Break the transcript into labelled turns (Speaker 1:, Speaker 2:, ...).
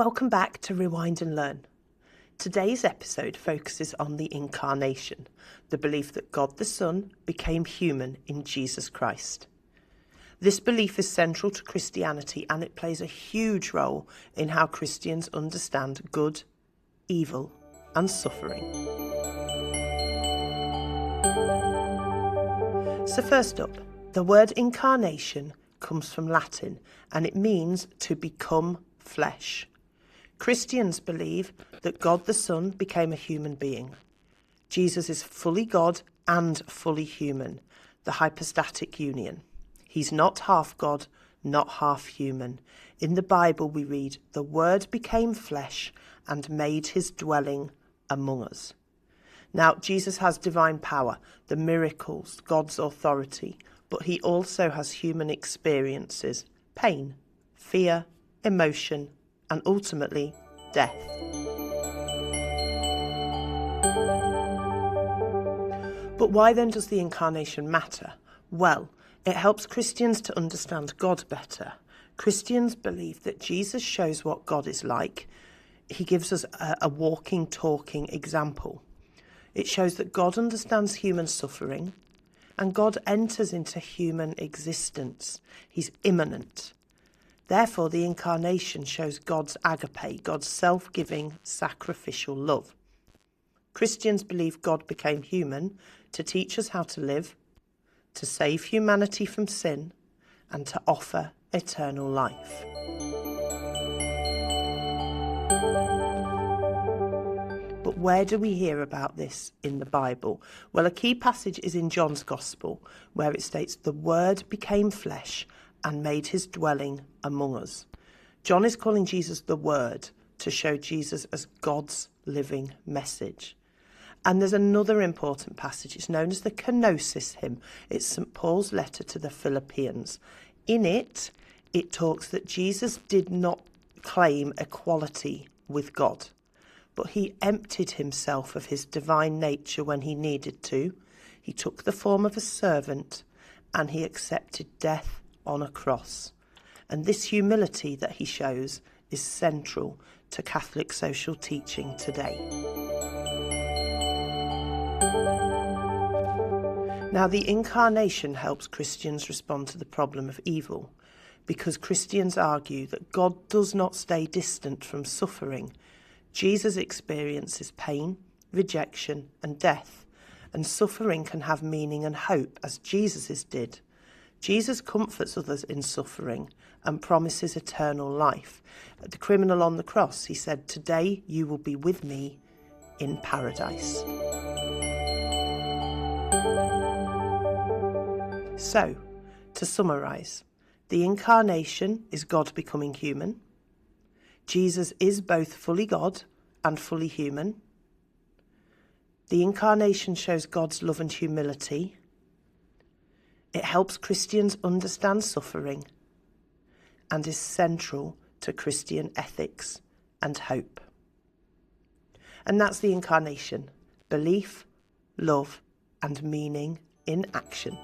Speaker 1: Welcome back to Rewind and Learn. Today's episode focuses on the Incarnation, the belief that God the Son became human in Jesus Christ. This belief is central to Christianity and it plays a huge role in how Christians understand good, evil, and suffering. So first up, the word incarnation comes from Latin and it means to become flesh. Christians believe that God the Son became a human being. Jesus is fully God and fully human, the hypostatic union. He's not half God, not half human. In the Bible we read, "The Word became flesh and made his dwelling among us." Now, Jesus has divine power, the miracles, God's authority, but he also has human experiences, pain, fear, emotion, and ultimately, death. But why then does the incarnation matter? Well, it helps Christians to understand God better. Christians believe that Jesus shows what God is like. He gives us a walking, talking example. It shows that God understands human suffering and God enters into human existence. He's immanent. Therefore, the incarnation shows God's agape, God's self-giving, sacrificial love. Christians believe God became human to teach us how to live, to save humanity from sin, and to offer eternal life. But where do we hear about this in the Bible? Well, a key passage is in John's Gospel, where it states, "The Word became flesh and made his dwelling among us." John is calling Jesus the Word to show Jesus as God's living message. And there's another important passage. It's known as the Kenosis hymn. It's St. Paul's letter to the Philippians. In it, it talks that Jesus did not claim equality with God, but he emptied himself of his divine nature when he needed to. He took the form of a servant and he accepted death on a cross. And this humility that he shows is central to Catholic social teaching today. Now, the incarnation helps Christians respond to the problem of evil, because Christians argue that God does not stay distant from suffering. Jesus experiences pain, rejection, and death, and suffering can have meaning and hope as Jesus's did. Jesus comforts others in suffering and promises eternal life. At the criminal on the cross, he said, "Today you will be with me in paradise." So, to summarise, the incarnation is God becoming human. Jesus is both fully God and fully human. The incarnation shows God's love and humility. It helps Christians understand suffering and is central to Christian ethics and hope. And that's the incarnation: belief, love, and meaning in action.